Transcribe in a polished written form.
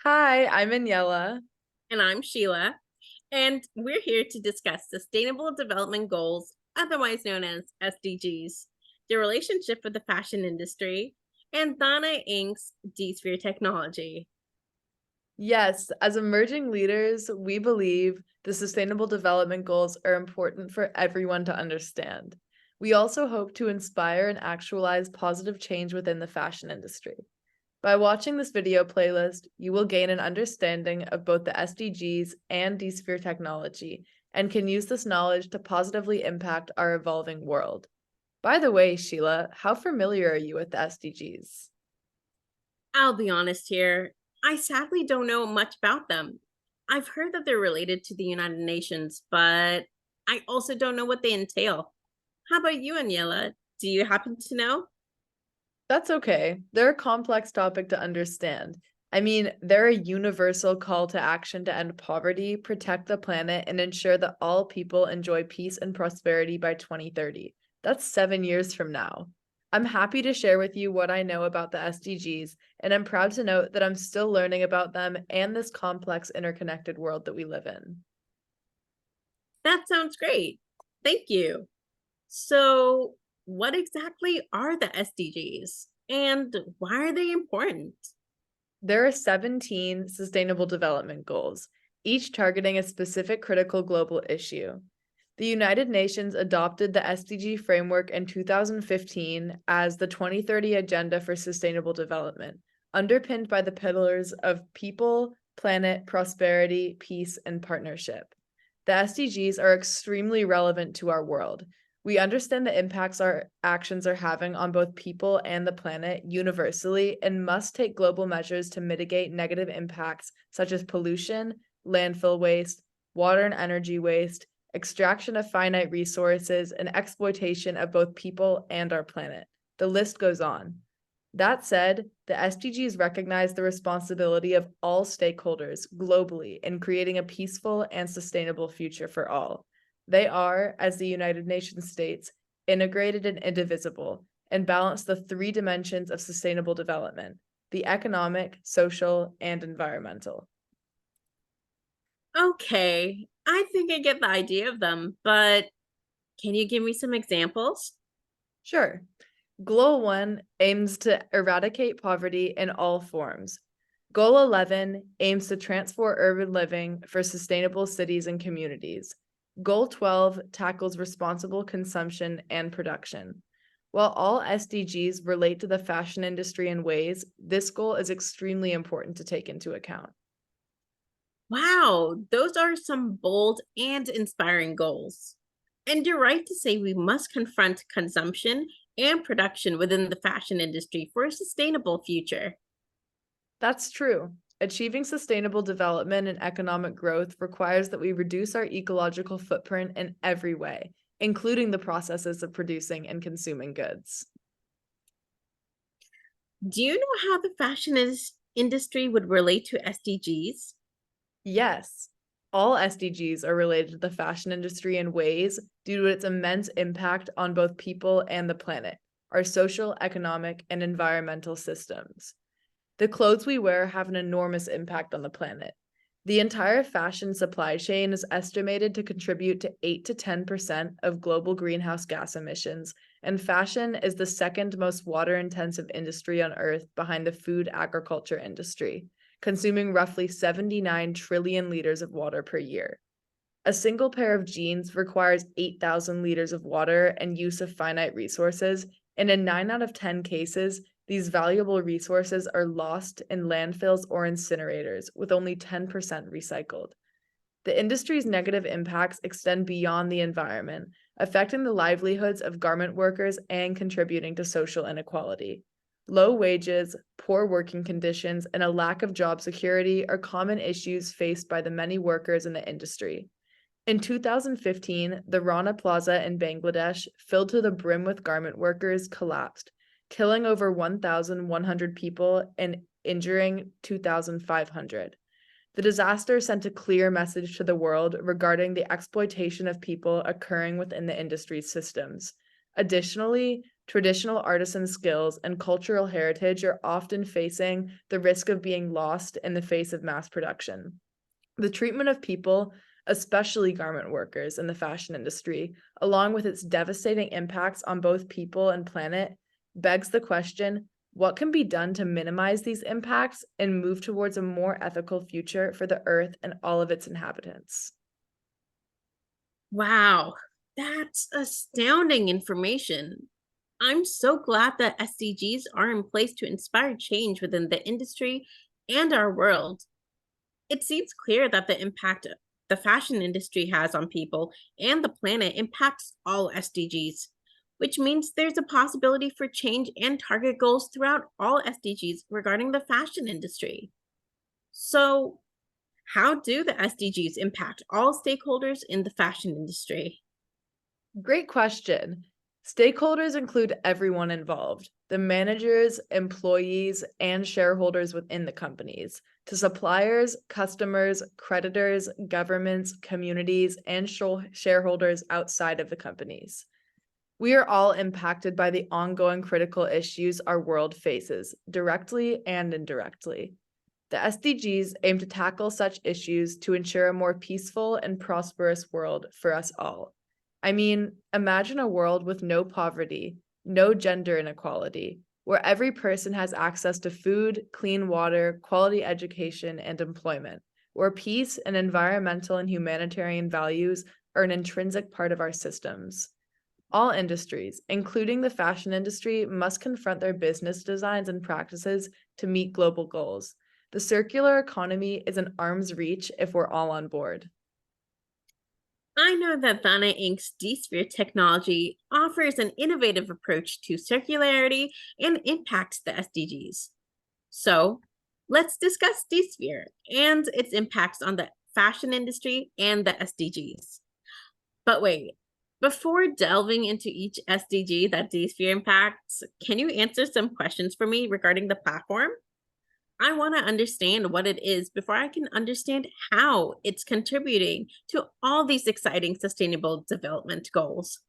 Hi, I'm Aniela. And I'm Sheila, and we're here to discuss Sustainable Development Goals, otherwise known as SDGs, the relationship with the fashion industry, and Donna Inc.'s D-Sphere technology. Yes, as emerging leaders, we believe the Sustainable Development Goals are important for everyone to understand. We also hope to inspire and actualize positive change within the fashion industry. By watching this video playlist, you will gain an understanding of both the SDGs and D-Sphere technology and can use this knowledge to positively impact our evolving world. By the way, Sheila, how familiar are you with the SDGs? I'll be honest here, I sadly don't know much about them. I've heard that they're related to the United Nations, but I also don't know what they entail. How about you, Aniela? Do you happen to know? That's okay. They're a complex topic to understand. I mean, they're a universal call to action to end poverty, protect the planet, and ensure that all people enjoy peace and prosperity by 2030. That's 7 years from now. I'm happy to share with you what I know about the SDGs, and I'm proud to note that I'm still learning about them and this complex, interconnected world that we live in. That sounds great. Thank you. So, what exactly are the SDGs and why are they important? There are 17 Sustainable Development Goals, each targeting a specific critical global issue. The United Nations adopted the SDG framework in 2015 as the 2030 Agenda for Sustainable Development, underpinned by the pillars of people, planet, prosperity, peace, and partnership. The SDGs are extremely relevant to our world. We understand the impacts our actions are having on both people and the planet universally and must take global measures to mitigate negative impacts such as pollution, landfill waste, water and energy waste, extraction of finite resources, and exploitation of both people and our planet. The list goes on. That said, the SDGs recognize the responsibility of all stakeholders globally in creating a peaceful and sustainable future for all. They are, as the United Nations states, integrated and indivisible, and balance the three dimensions of sustainable development: the economic, social, and environmental. Okay, I think I get the idea of them, but can you give me some examples? Sure. Goal 1 aims to eradicate poverty in all forms. Goal 11 aims to transform urban living for sustainable cities and communities. Goal 12 tackles responsible consumption and production. While all SDGs relate to the fashion industry in ways, this goal is extremely important to take into account. Wow, those are some bold and inspiring goals. And you're right to say we must confront consumption and production within the fashion industry for a sustainable future. That's true. Achieving sustainable development and economic growth requires that we reduce our ecological footprint in every way, including the processes of producing and consuming goods. Do you know how the industry would relate to SDGs? Yes, all SDGs are related to the fashion industry in ways due to its immense impact on both people and the planet, our social, economic, and environmental systems. The clothes we wear have an enormous impact on the planet. The entire fashion supply chain is estimated to contribute to 8 to 10% of global greenhouse gas emissions, and fashion is the second most water intensive industry on Earth behind the food agriculture industry, consuming roughly 79 trillion liters of water per year. A single pair of jeans requires 8,000 liters of water and use of finite resources, and in 9 out of 10 cases, these valuable resources are lost in landfills or incinerators, with only 10% recycled. The industry's negative impacts extend beyond the environment, affecting the livelihoods of garment workers and contributing to social inequality. Low wages, poor working conditions, and a lack of job security are common issues faced by the many workers in the industry. In 2015, the Rana Plaza in Bangladesh, filled to the brim with garment workers, collapsed, killing over 1,100 people and injuring 2,500. The disaster sent a clear message to the world regarding the exploitation of people occurring within the industry's systems. Additionally, Traditional artisan skills and cultural heritage are often facing the risk of being lost in the face of mass production. The treatment of people, especially garment workers in the fashion industry, along with its devastating impacts on both people and planet, begs the question, what can be done to minimize these impacts and move towards a more ethical future for the earth and all of its inhabitants? Wow, that's astounding information. I'm so glad that SDGs are in place to inspire change within the industry and our world. It seems clear that the impact the fashion industry has on people and the planet impacts all SDGs, which means there's a possibility for change and target goals throughout all SDGs regarding the fashion industry. So, how do the SDGs impact all stakeholders in the fashion industry? Great question. Stakeholders include everyone involved, the managers, employees, and shareholders within the companies, to suppliers, customers, creditors, governments, communities, and shareholders outside of the companies. We are all impacted by the ongoing critical issues our world faces, directly and indirectly. The SDGs aim to tackle such issues to ensure a more peaceful and prosperous world for us all. I mean, imagine a world with no poverty, no gender inequality, where every person has access to food, clean water, quality education, and employment, where peace and environmental and humanitarian values are an intrinsic part of our systems. All industries, including the fashion industry, must confront their business designs and practices to meet global goals. The circular economy is an arm's reach if we're all on board. I know that Vana Inc.'s DSphere technology offers an innovative approach to circularity and impacts the SDGs. So, let's discuss DSphere and its impacts on the fashion industry and the SDGs. But wait, before delving into each SDG that DSphere impacts, can you answer some questions for me regarding the platform? I want to understand what it is before I can understand how it's contributing to all these exciting sustainable development goals.